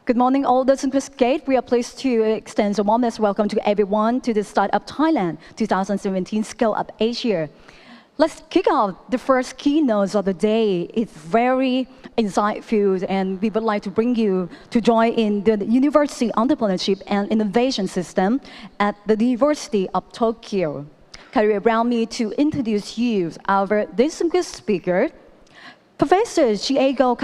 Good morning, all those in this gate. We are pleased to extend a warmest welcome to everyone to the Startup Thailand 2017 Scale Up Asia. Let's kick off the first keynotes of the day. It's very insightful, and we would like to bring you to join in the University Entrepreneurship and Innovation System at the University of Tokyo. Can you allow me to introduce you our distinguished speaker? Professor JOULE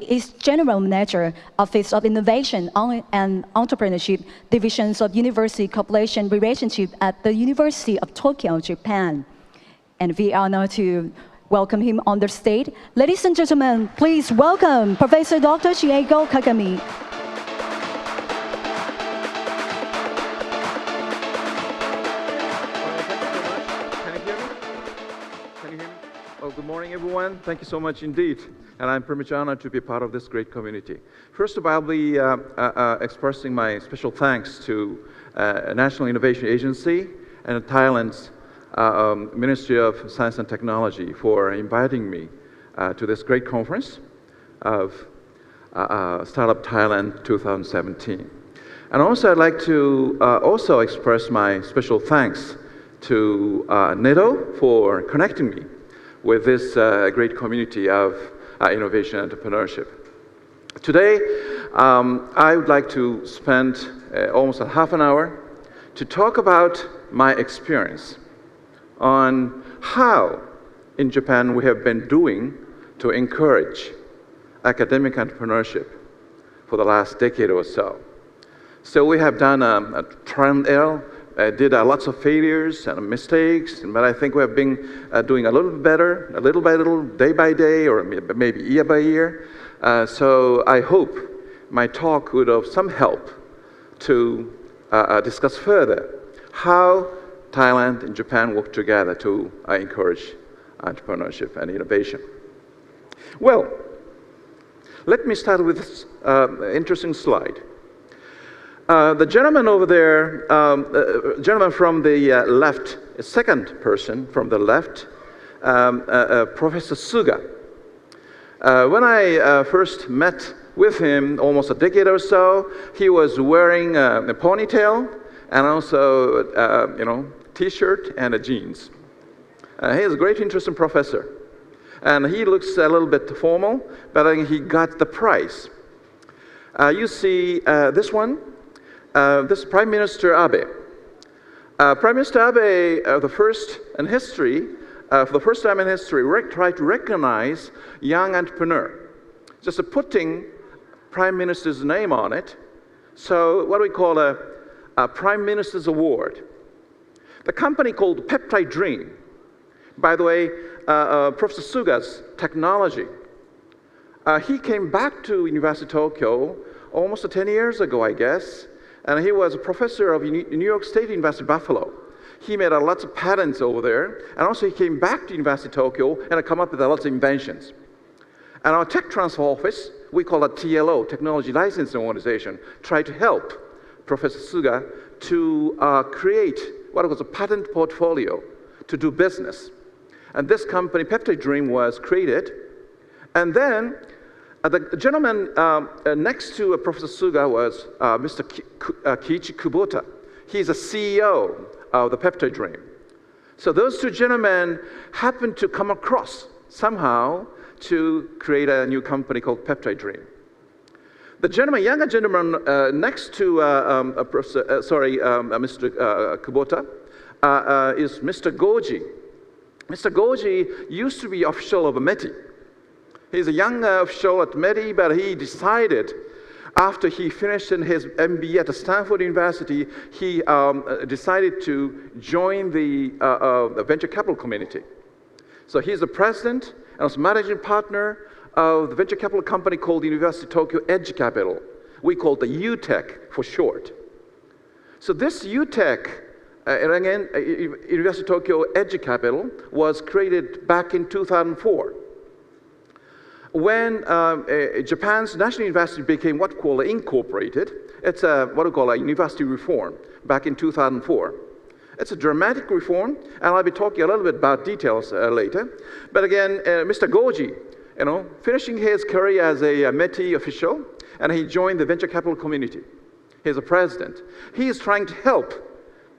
is General Manager, Office of Innovation and Entrepreneurship, Divisions of University Corporation Relationship at the University of Tokyo, Japan. And we are now to welcome him on the stage. Ladies and gentlemen, please welcome Professor Dr. JOULE. Good morning, everyone. Thank you so much indeed. And I'm very much honored to be part of this great community. First of all, I'll be expressing my special thanks to National Innovation Agency and Thailand's Ministry of Science and Technology for inviting me to this great conference of Startup Thailand 2017. And also, I'd like to also express my special thanks to NATO for connecting me with this great community of innovation and entrepreneurship. Today, I would like to spend almost a half an hour to talk about my experience on how in Japan we have been doing to encourage academic entrepreneurship for the last decade or so. So we have done a trial and error. Did lots of failures and mistakes, but I think we have been doing a little bit better, little by little, day by day, or maybe year by year. So I hope my talk would have some help to discuss further how Thailand and Japan work together to encourage entrepreneurship and innovation. Well, let me start with this interesting slide. The gentleman over there, gentleman from the left, second person from the left, Professor Suga. When I first met with him almost a decade or so, he was wearing a ponytail and also, T-shirt and jeans. He is a great, interesting professor, and he looks a little bit formal, but I think he got the prize. You see this one. This is Prime Minister Abe. Prime Minister Abe, for the first time in history, tried to recognize young entrepreneur, just putting Prime Minister's name on it. So what we call a Prime Minister's Award. The company called Peptide Dream, by the way, Professor Suga's technology. He came back to University of Tokyo almost 10 years ago, I guess. And he was a professor of New York State University, Buffalo. He made lots of patents over there. And also he came back to University of Tokyo and come up with lots of inventions. And our tech transfer office, we call it TLO, Technology Licensing Organization, tried to help Professor Suga to create what was a patent portfolio to do business. And this company, Peptide Dream, was created. And then the gentleman next to Professor Suga was Mr. Kiichi Kubota. He's a CEO of the Peptide Dream. So those two gentlemen happened to come across somehow to create a new company called Peptide Dream. The younger gentleman next to Mr. Kubota is Mr. Goji. Mr. Goji used to be official of METI. He's a young official at METI, but he decided after he finished in his MBA at Stanford University, he decided to join the venture capital community. So he's the president and also managing partner of the venture capital company called the University of Tokyo Edge Capital. We call it the UTech for short. So this UTech, again, University of Tokyo Edge Capital, was created back in 2004. When Japan's national university became what we call incorporated, it's what we call a university reform back in 2004. It's a dramatic reform, and I'll be talking a little bit about details later. But again, Mr. Goji, finishing his career as a METI official, and he joined the venture capital community. He's a president. He is trying to help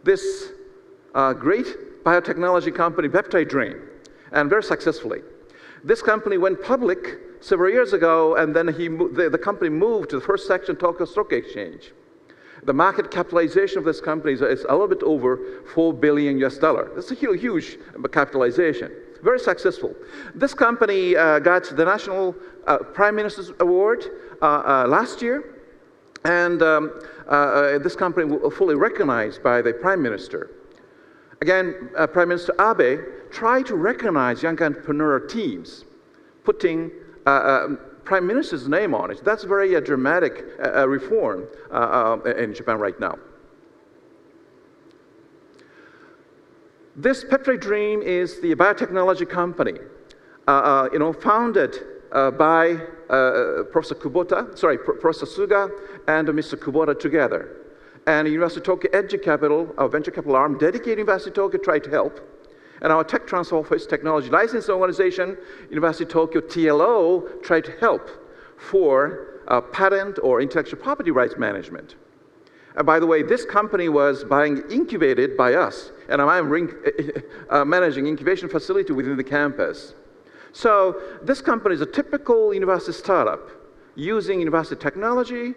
this great biotechnology company, Peptide Dream, and very successfully. This company went public several years ago, and then the company moved to the first section Tokyo Stock Exchange. The market capitalization of this company is a little bit over $4 billion US. That's a huge capitalization. Very successful. This company got the National Prime Minister's Award last year, and this company was fully recognized by the Prime Minister. Again, Prime Minister Abe tried to recognize young entrepreneur teams, putting Prime Minister's name on it. That's a very dramatic reform in Japan right now. This Peptide Dream is the biotechnology company, founded by Professor Suga and Mr. Kubota together. And University of Tokyo Edge Capital, our venture capital arm, dedicated University of Tokyo, tried to help. And our Tech Transfer Office, Technology Licensing Organization, University of Tokyo TLO, tried to help for patent or intellectual property rights management. And by the way, this company was incubated by us, and I'm managing incubation facility within the campus. So this company is a typical university startup using university technology,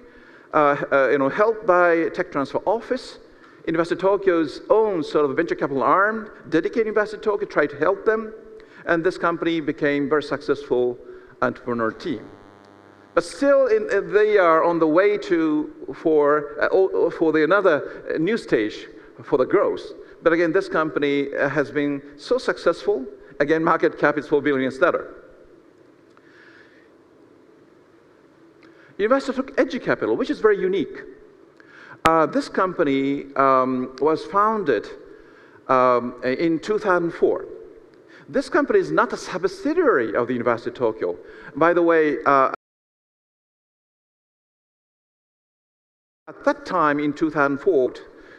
helped by Tech Transfer Office. University of Tokyo's own sort of venture capital arm, dedicated University of Tokyo, tried to help them, and this company became a very successful entrepreneur team. But still, they are on the way for another new stage for the growth. But again, this company has been so successful. Again, market cap is $4 billion. University of Tokyo Edge Capital, which is very unique. This company was founded in 2004. This company is not a subsidiary of the University of Tokyo. By the way, at that time in 2004,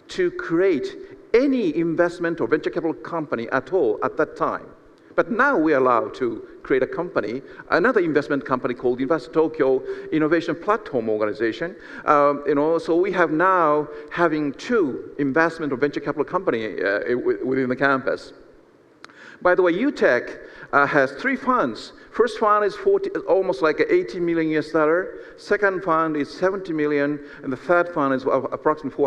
to create any investment or venture capital company at all at that time. But now we are allowed to create a company, another investment company called University of Tokyo Innovation Platform Organization. So we have now having 2 investment or venture capital company within the campus. By the way, UTech has 3 funds. First fund is almost like $80 million US. Second fund is $70 million, and the third fund is approximately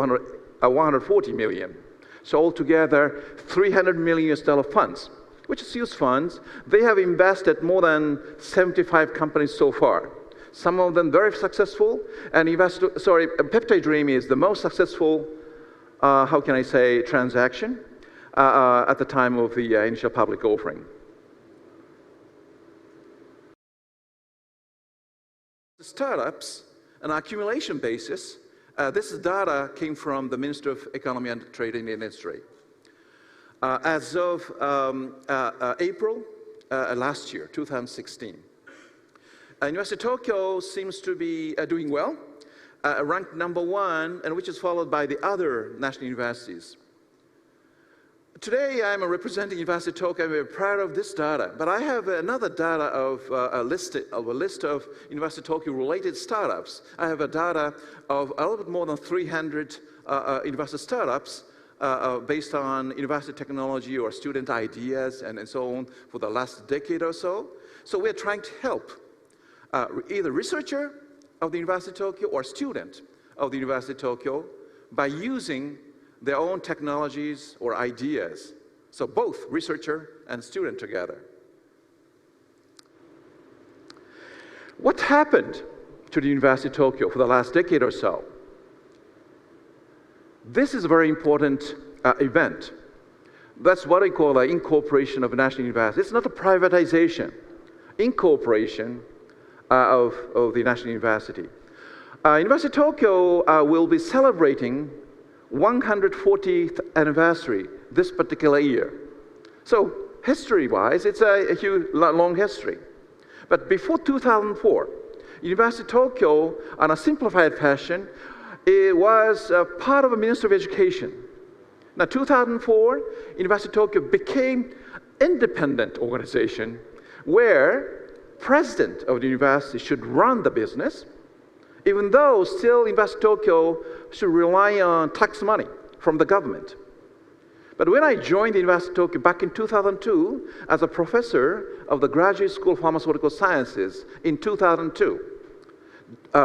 $140 million. So altogether, $300 million US funds, which is huge funds. They have invested more than 75 companies so far. Some of them very successful, and Peptide Dream is the most successful, transaction at the time of the initial public offering. The startups, on an accumulation basis, this data came from the Ministry of Economy and Trade and Industry. As of April last year, 2016. University of Tokyo seems to be doing well, ranked #1, and which is followed by the other national universities. Today, I'm representing University of Tokyo. I'm very proud of this data, but I have another data of a list of University of Tokyo related startups. I have a data of a little bit more than 300 university startups based on university technology or student ideas and so on for the last decade or so. So we're trying to help either researcher of the University of Tokyo or student of the University of Tokyo by using their own technologies or ideas. So both researcher and student together. What happened to the University of Tokyo for the last decade or so? This is a very important event. That's what I call an incorporation of a national university. It's not a privatization, incorporation of the national university. University of Tokyo will be celebrating 140th anniversary this particular year. So history-wise, it's a huge, long history. But before 2004, University of Tokyo, on a simplified fashion, it was part of the Ministry of Education. Now, 2004, University of Tokyo became independent organization where president of the university should run the business even though still University of Tokyo should rely on tax money from the government. But when I joined the University of Tokyo back in 2002 as a professor of the Graduate School of Pharmaceutical Sciences in 2002,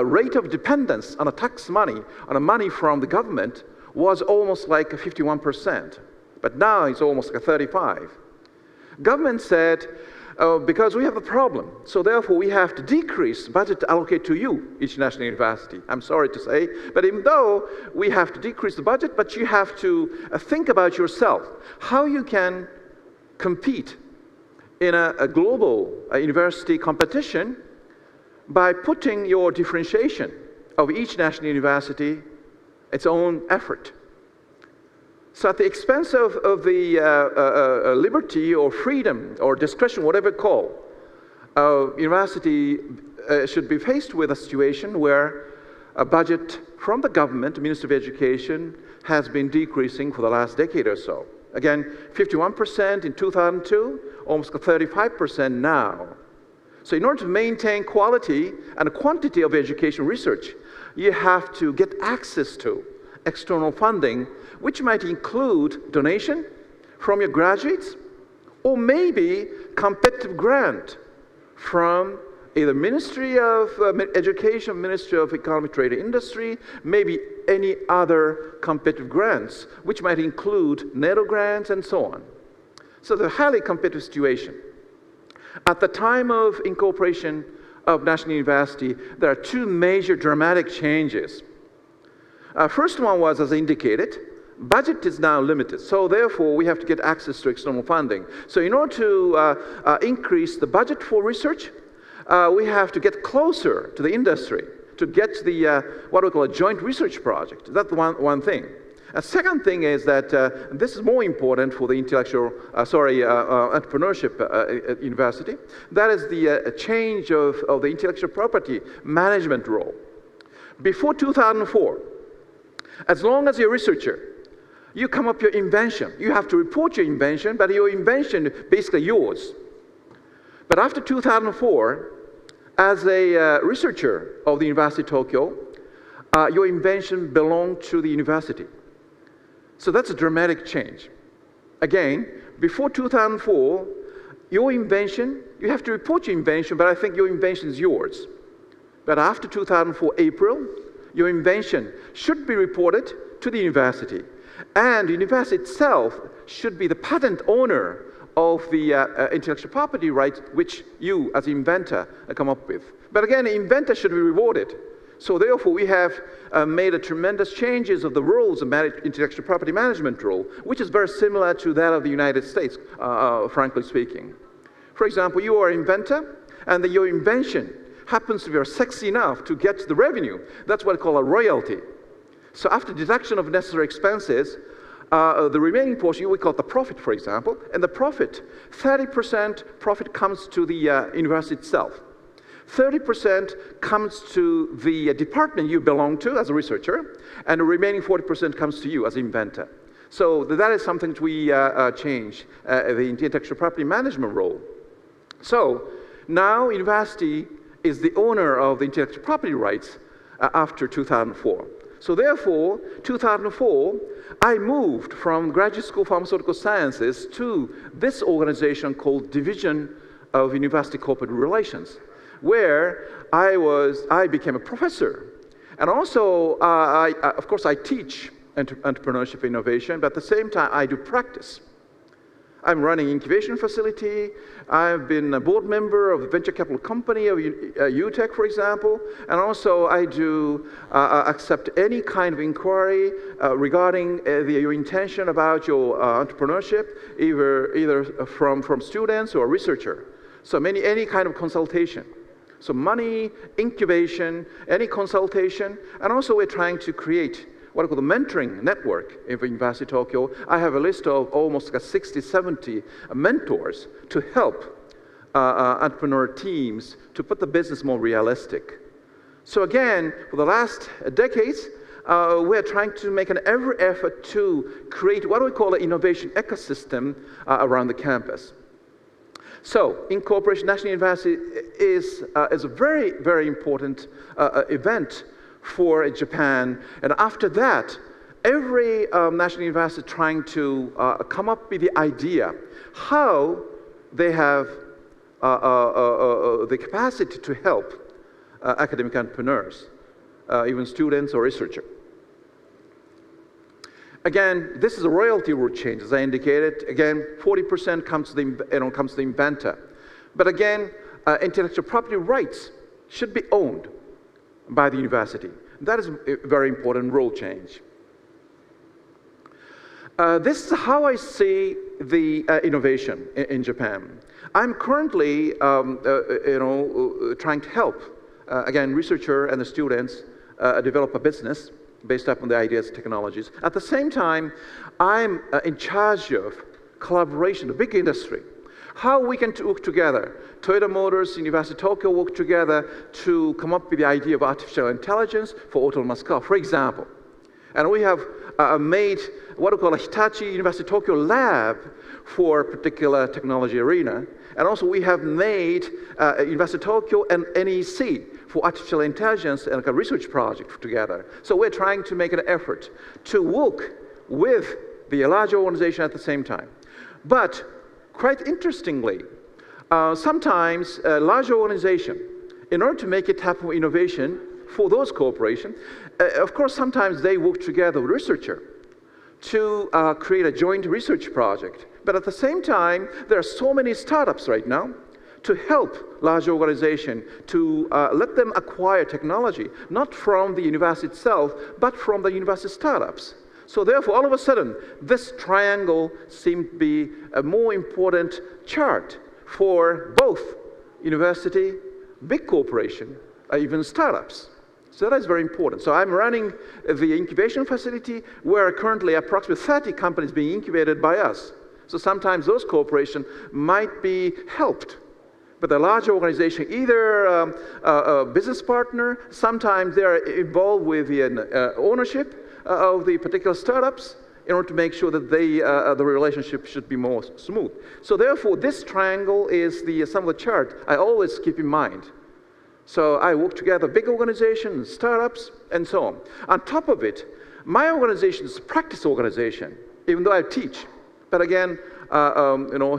rate of dependence on the tax money, on the money from the government, was almost like 51%. But now it's almost like 35%. Government said, because we have a problem, so therefore we have to decrease budget to allocate to you, each national university. I'm sorry to say, but even though we have to decrease the budget, but you have to think about yourself, how you can compete in a global university competition by putting your differentiation of each national university its own effort. So at the expense of the liberty or freedom or discretion, whatever call, university should be faced with a situation where a budget from the government, Ministry of Education, has been decreasing for the last decade or so. Again, 51% in 2002, almost 35% now. So in order to maintain quality and quantity of education research, you have to get access to external funding, which might include donation from your graduates, or maybe competitive grant from either Ministry of Education, Ministry of Economy, Trade and Industry, maybe any other competitive grants, which might include NATO grants and so on. So it's a highly competitive situation. At the time of incorporation of National University, there are two major dramatic changes. First one was, as indicated, budget is now limited, so therefore we have to get access to external funding. So in order to increase the budget for research, we have to get closer to the industry to get the what we call a joint research project. That's one thing. A second thing is that this is more important for the entrepreneurship university. That is the change of the intellectual property management role. Before 2004, as long as you're a researcher, you come up with your invention. You have to report your invention, but your invention is basically yours. But after 2004, as a researcher of the University of Tokyo, your invention belonged to the university. So that's a dramatic change. Again, before 2004, your invention, you have to report your invention, but I think your invention is yours. But after 2004 April, your invention should be reported to the university. And the university itself should be the patent owner of the intellectual property rights which you, as inventor, come up with. But again, the inventor should be rewarded. So therefore, we have made a tremendous changes of the rules of intellectual property management rule, which is very similar to that of the United States, frankly speaking. For example, you are an inventor, and your invention happens to be sexy enough to get the revenue. That's what I call a royalty. So after deduction of necessary expenses, the remaining portion, we call it the profit, for example, and the profit, 30% profit comes to the university itself. 30% comes to the department you belong to as a researcher, and the remaining 40% comes to you as an inventor. So that is something that we change, the intellectual property management role. So now university is the owner of the intellectual property rights after 2004. So therefore, 2004, I moved from Graduate School of Pharmaceutical Sciences to this organization called Division of University Corporate Relations, where I became a professor. And also, of course, I teach entrepreneurship innovation, but at the same time, I do practice. I'm running incubation facility. I've been a board member of the venture capital company of UTech, for example. And also I do accept any kind of inquiry regarding your intention about your entrepreneurship, either from students or researcher. So any kind of consultation. So money, incubation, any consultation. And also we're trying to create what I call the mentoring network in University of Tokyo. I have a list of almost 60, 70 mentors to help entrepreneur teams to put the business more realistic. So again, for the last decades, we're trying to make every effort to create what we call an innovation ecosystem around the campus. So, incorporation national university is a very, very important event for Japan. And after that, every national university trying to come up with the idea how they have the capacity to help academic entrepreneurs, even students or researchers. Again, this is a royalty rule change, as I indicated. Again, 40% comes to the inventor. But again, intellectual property rights should be owned by the university. That is a very important rule change. This is how I see the innovation in Japan. I'm currently, trying to help, again, researcher and the students develop a business based upon the ideas and technologies. At the same time, I'm in charge of collaboration, the big industry. How we can work together. Toyota Motors, University of Tokyo work together to come up with the idea of artificial intelligence for autonomous car, for example. And we have made what we call a Hitachi University of Tokyo lab for a particular technology arena. And also we have made University of Tokyo and NEC for artificial intelligence and a research project together. So we're trying to make an effort to work with the larger organization at the same time. But quite interestingly, sometimes a larger organization, in order to make it happen with innovation for those corporations, of course, sometimes they work together with researchers to create a joint research project. But at the same time, there are so many startups right now to help large organizations to let them acquire technology, not from the university itself, but from the university startups. So therefore, all of a sudden, this triangle seemed to be a more important chart for both university, big corporation, even startups. So that is very important. So I'm running the incubation facility where currently approximately 30 companies being incubated by us. So sometimes those corporations might be helped. But the larger organization, either a business partner, sometimes they are involved with the ownership of the particular startups in order to make sure that the relationship should be more smooth. So therefore, this triangle is some of the chart I always keep in mind. So I work together, big organizations, startups, and so on. On top of it, my organization is a practice organization, even though I teach. But again,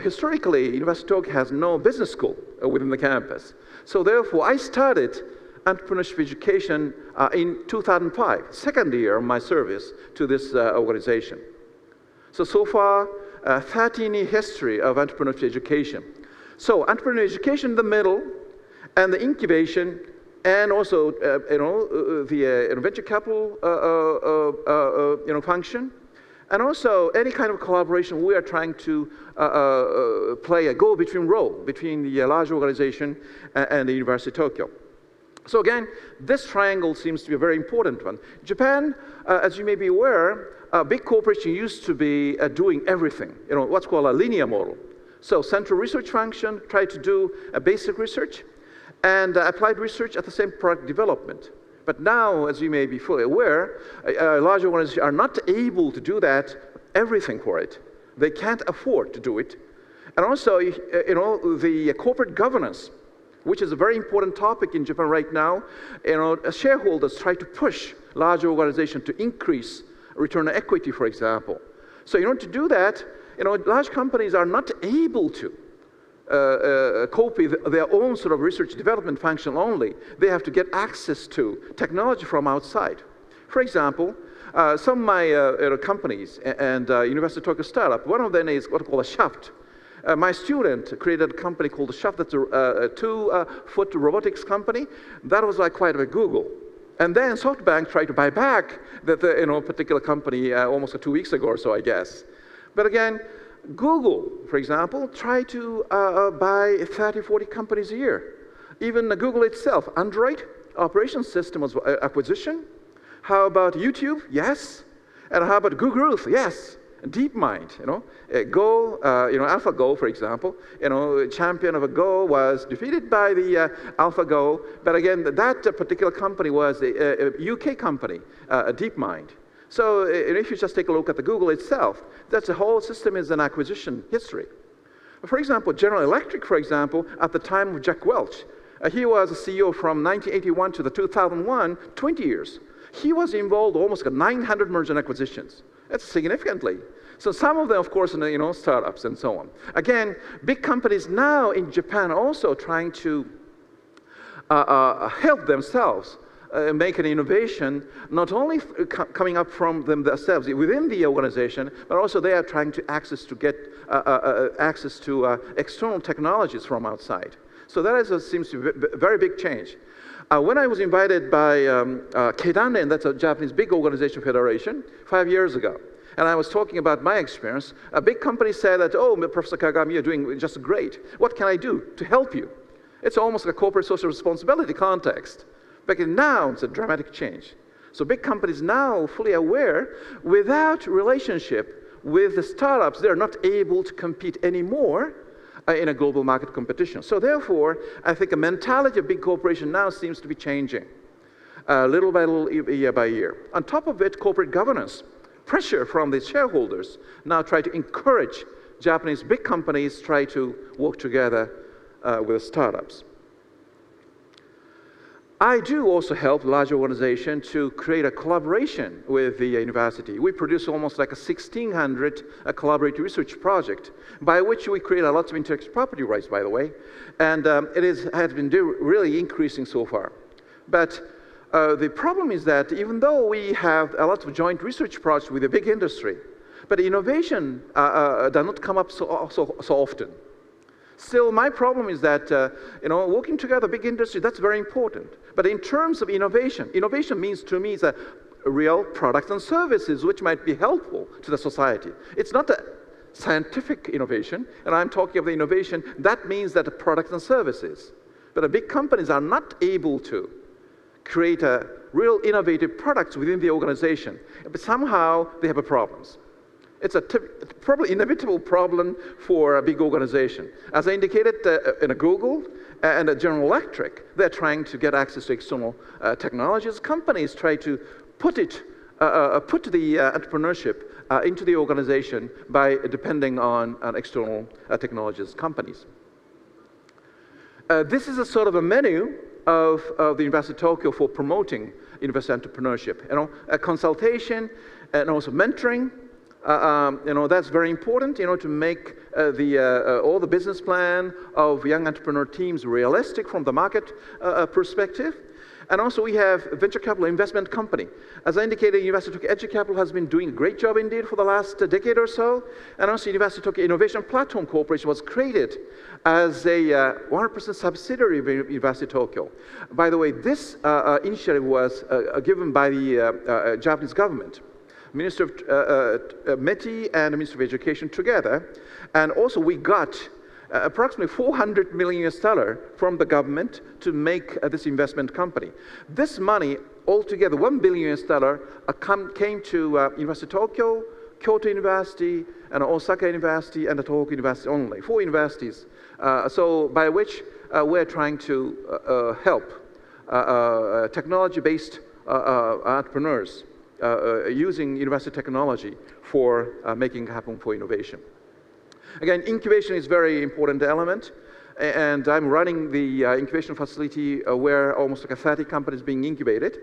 historically, University of Tokyo has no business school within the campus. So therefore, I started entrepreneurship education in 2005, second year of my service to this organization. So far, 13-year history of entrepreneurship education. So entrepreneurship education in the middle, and the incubation, and also the venture capital function, and also any kind of collaboration. We are trying to play a go-between role between the large organization and the University of Tokyo. So again, this triangle seems to be a very important one. Japan, as you may be aware, big corporation used to be doing everything. What's called a linear model. So central research function try to do a basic research, and applied research at the same product development. But now, as you may be fully aware, large organizations are not able to do that, everything for it. They can't afford to do it. And also, the corporate governance, which is a very important topic in Japan right now, shareholders try to push large organizations to increase return on equity, for example. So in order to do that, large companies are not able to cope with their own sort of research development function only. They have to get access to technology from outside. For example, some of my companies and University of Tokyo startup, one of them is what we call a Shaft. My student created a company called the Shaft. That's a 2-foot robotics company. That was acquired by Google. And then SoftBank tried to buy back that particular company almost 2 weeks ago or so, I guess. But again, Google, for example, tried to buy 30, 40 companies a year. Even Google itself, Android operating system was acquisition. How about YouTube? Yes. And how about Google Earth? Yes. DeepMind, Go, AlphaGo, for example, champion of a Go was defeated by the AlphaGo. But again, that particular company was a UK company, DeepMind. So if you just take a look at the Google itself, that's the whole system is an acquisition history. For example, General Electric, for example, at the time of Jack Welch, he was a CEO from 1981 to the 2001, 20 years. He was involved almost 900 merger and acquisitions. That's significantly. So some of them, of course, startups and so on. Again, big companies now in Japan are also trying to help themselves make an innovation, not only coming up from themselves within the organization, but also they are trying to get access to external technologies from outside. So that seems to be a very big change. When I was invited by Keidanren, that's a Japanese big organization federation, 5 years ago, and I was talking about my experience, a big company said that, oh, Professor Kagami, you're doing just great. What can I do to help you? It's almost like a corporate social responsibility context. But now it's a dramatic change. So big companies now fully aware, without relationship with the startups, they're not able to compete anymore in a global market competition. So therefore, I think a mentality of big corporation now seems to be changing, little by little, year by year. On top of it, corporate governance, pressure from the shareholders now try to encourage Japanese big companies try to work together with startups. I do also help large organizations to create a collaboration with the university. We produce almost like 1,600 collaborative research project, by which we create a lot of intellectual property rights, by the way, and it has been really increasing so far. But the problem is that even though we have a lot of joint research projects with the big industry, but innovation does not come up so often. Still, my problem is that, working together, big industry, that's very important. But in terms of innovation means to me is a real products and services which might be helpful to the society. It's not a scientific innovation, and I'm talking of the innovation, that means that the products and services. But the big companies are not able to create a real innovative products within the organization, but somehow they have problems. It's a probably inevitable problem for a big organization. As I indicated, in a Google and a General Electric, they're trying to get access to external technologies. Companies try to put the entrepreneurship into the organization by depending on external technologies companies. This is a sort of a menu of the University of Tokyo for promoting university entrepreneurship. A consultation and also mentoring. That's very important, to make all the business plan of young entrepreneur teams realistic from the market perspective. And also we have a venture capital investment company. As I indicated, University of Tokyo EduCapital has been doing a great job indeed for the last decade or so. And also University of Tokyo Innovation Platform Corporation was created as a 100% subsidiary of University of Tokyo. By the way, this initiative was given by the Japanese government. Minister of METI and the Minister of Education together. And also we got approximately $400 million from the government to make this investment company. This money, altogether $1 billion, came to University of Tokyo, Kyoto University, and Osaka University, and the Tohoku University only, 4 universities. So by which we're trying to help technology-based entrepreneurs using university technology for making it happen for innovation. Again, incubation is a very important element, and I'm running the incubation facility where almost like 30 companies being incubated.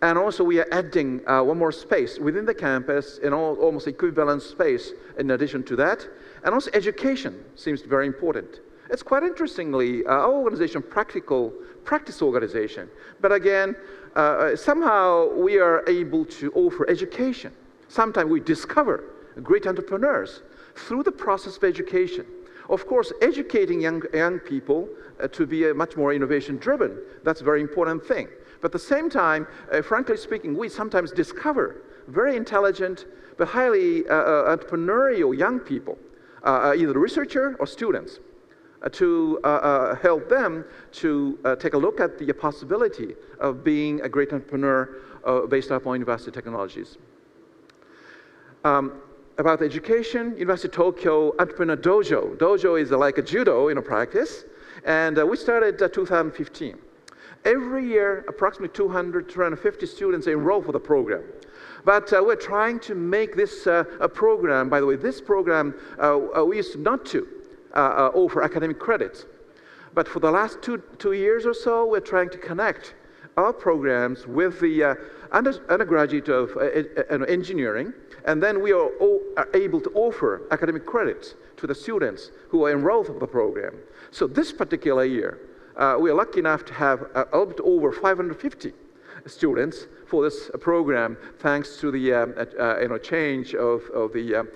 And also we are adding one more space within the campus, in almost equivalent space in addition to that. And also education seems very important. It's quite interestingly, our organization, practice organization. But again, somehow we are able to offer education. Sometimes we discover great entrepreneurs through the process of education. Of course, educating young people to be much more innovation-driven, that's a very important thing. But at the same time, frankly speaking, we sometimes discover very intelligent but highly entrepreneurial young people, either researcher or students, to help them to take a look at the possibility of being a great entrepreneur based upon university technologies. About education, University of Tokyo Entrepreneur Dojo. Dojo is like a judo in a practice, and we started 2015. Every year, approximately 200, 250 students enroll for the program. But we're trying to make this a program. By the way, this program, we used not to offer academic credits. But for the last two years or so, we're trying to connect our programs with the undergraduate of engineering, and then we are able to offer academic credits to the students who are enrolled in the program. So this particular year, we are lucky enough to have a little bit over 550 students for this program, thanks to the change of the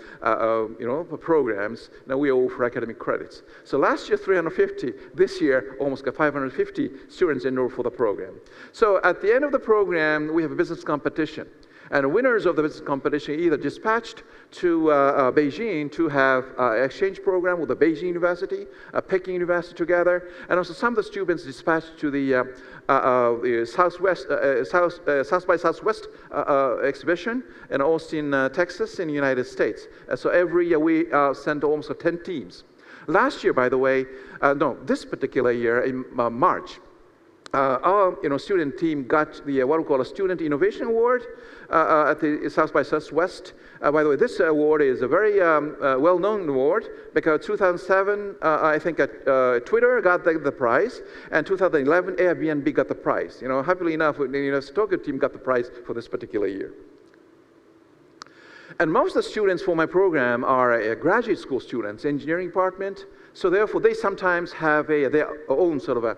programs. Now we offer academic credits. So last year 350, this year almost got 550 students enrolled for the program. So at the end of the program, we have a business competition. And winners of the business competition either dispatched to Beijing to have an exchange program with the Beijing University, Peking University together, and also some of the students dispatched to the South by Southwest exhibition in Austin, Texas, in the United States. So every year we send almost 10 teams. Last year, by the way, this particular year in March, our student team got the what we call a Student Innovation Award at the South by Southwest. By the way, this award is a very well-known award because 2007, I think Twitter got the prize, and 2011, Airbnb got the prize. Happily enough, the University of Tokyo team got the prize for this particular year. And most of the students for my program are graduate school students, engineering department, so therefore they sometimes have their own sort of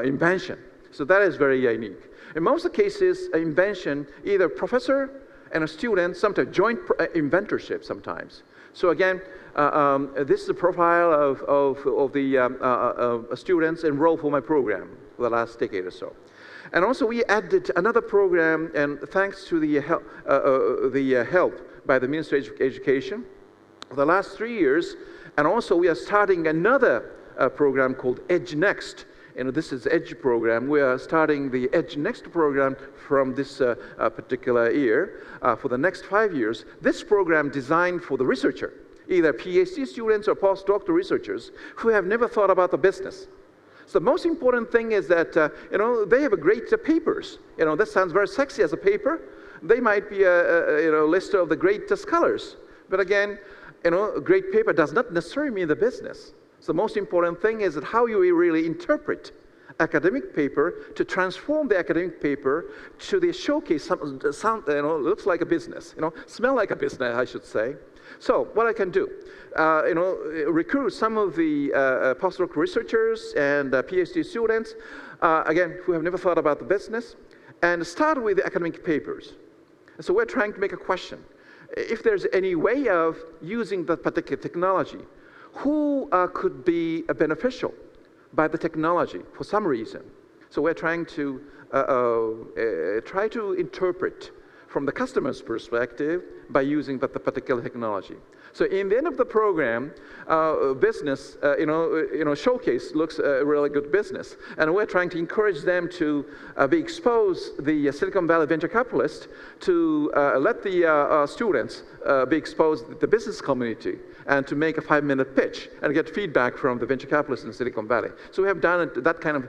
invention. So that is very unique. In most of the cases, invention, either professor and a student, sometimes joint inventorship sometimes. So again, this is the profile of the students enrolled for my program for the last decade or so. And also we added another program, and thanks to the help by the Ministry of Education, for the last 3 years, and also we are starting another program called Edge Next. This is EDGE program. We are starting the EDGE Next program from this particular year for the next 5 years. This program designed for the researcher, either PhD students or postdoctoral researchers who have never thought about the business. So the most important thing is that they have great papers. That sounds very sexy as a paper. They might be a list of the great scholars. But again, a great paper does not necessarily mean the business. So the most important thing is that how you really interpret academic paper to transform the academic paper to the showcase looks like a business, smell like a business, I should say. So what I can do, recruit some of the postdoctoral researchers and PhD students, again, who have never thought about the business, and start with the academic papers. So we're trying to make a question. If there's any way of using that particular technology, who could be beneficial by the technology for some reason? So we're trying to try to interpret from the customer's perspective by using the particular technology. So in the end of the program, business, showcase looks a really good business. And we're trying to encourage them to be exposed, the Silicon Valley venture capitalists, to let the students be exposed to the business community and to make a 5-minute pitch and get feedback from the venture capitalists in Silicon Valley. So we have done that kind of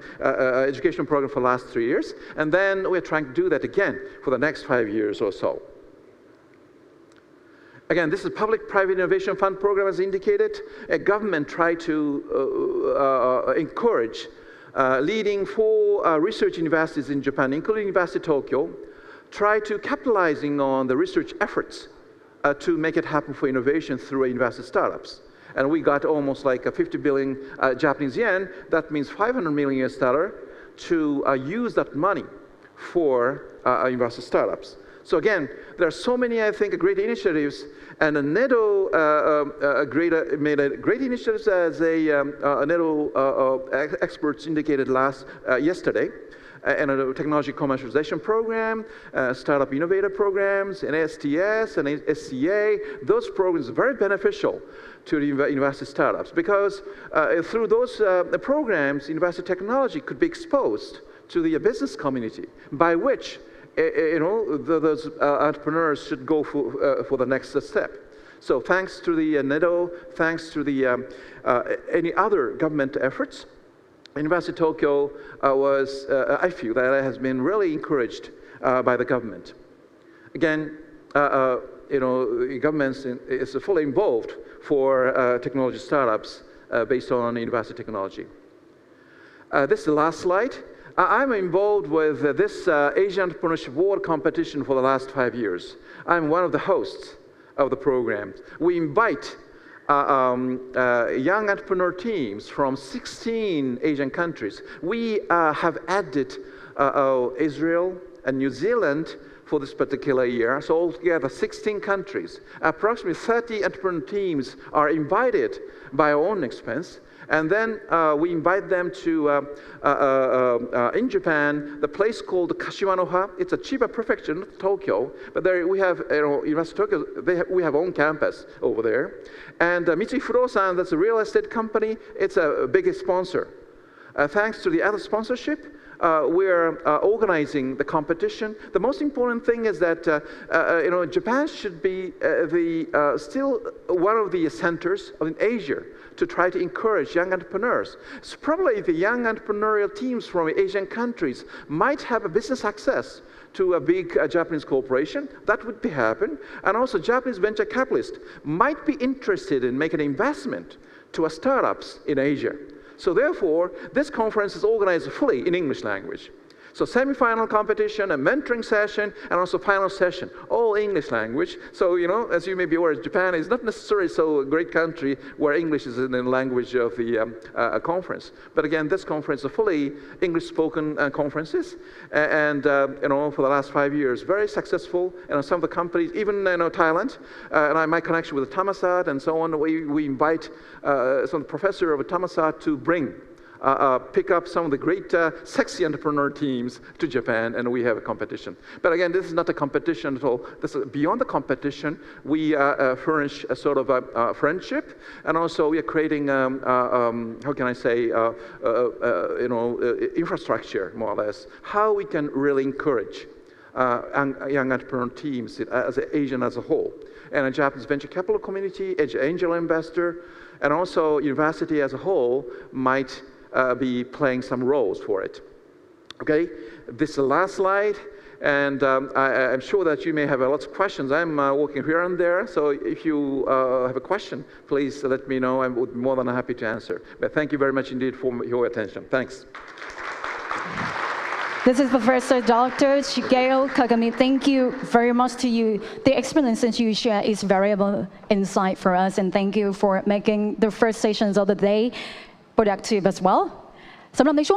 educational program for the last 3 years. And then we're trying to do that again for the next 5 years or so. Again, this is Public-Private Innovation Fund program, as indicated. A government tried to encourage leading 4 research universities in Japan, including University of Tokyo, try to capitalizing on the research efforts to make it happen for innovation through university startups. And we got almost like a 50 billion Japanese yen. That means $500 million to use that money for university startups. So again, there are so many, I think, great initiatives, and NEDO made a great initiatives as NEDO experts indicated yesterday, and a technology commercialization program, startup innovator programs, and STS and SCA. Those programs are very beneficial to the university startups because through those programs, university technology could be exposed to the business community, by which those entrepreneurs should go for the next step. So thanks to the NEDO, thanks to the any other government efforts, University of Tokyo I feel that it has been really encouraged by the government. Again, governments is fully involved for technology startups based on university technology. This is the last slide. I'm involved with this Asian Entrepreneurship World Competition for the last 5 years. I'm one of the hosts of the program. We invite young entrepreneur teams from 16 Asian countries. We have added Israel and New Zealand for this particular year. So altogether 16 countries. Approximately 30 entrepreneur teams are invited by our own expense. And then we invite them to, in Japan, the place called Kashiwanoha. It's a Chiba prefecture, not Tokyo. But there we have, University of Tokyo, we have own campus over there. And Mitsui Fudosan, that's a real estate company, it's a biggest sponsor. Thanks to the other sponsorship, we're organizing the competition. The most important thing is that Japan should be still one of the centers in Asia to try to encourage young entrepreneurs. So probably the young entrepreneurial teams from Asian countries might have a business access to a big Japanese corporation. That would be happen. And also Japanese venture capitalists might be interested in making an investment to startups in Asia. So therefore, this conference is organized fully in English language. So semi-final competition, a mentoring session, and also final session, all English language. So, as you may be aware, Japan is not necessarily so a great country where English is in the language of the conference. But again, this conference is fully English-spoken conferences. And, for the last 5 years, very successful. Some of the companies, even Thailand, and my connection with Thammasat and so on, we invite some professor of Thammasat to bring pick up some of the great sexy entrepreneur teams to Japan, and we have a competition. But again, this is not a competition at all. This is beyond the competition. We furnish a sort of a friendship, and also we are creating, how can I say, infrastructure, more or less, how we can really encourage young entrepreneur teams as Asian as a whole. And a Japanese venture capital community, angel investor, and also university as a whole might be playing some roles for it. Okay, this is the last slide, and I'm sure that you may have lots of questions. I'm working here and there, so if you have a question, please let me know. I would be more than happy to answer. But thank you very much indeed for your attention. Thanks. This is Professor Dr. Shigeo Kagami. Thank you very much to you. The experiences you share is valuable insight for us, and thank you for making the first sessions of the day productive as well. สำหรับในช่วง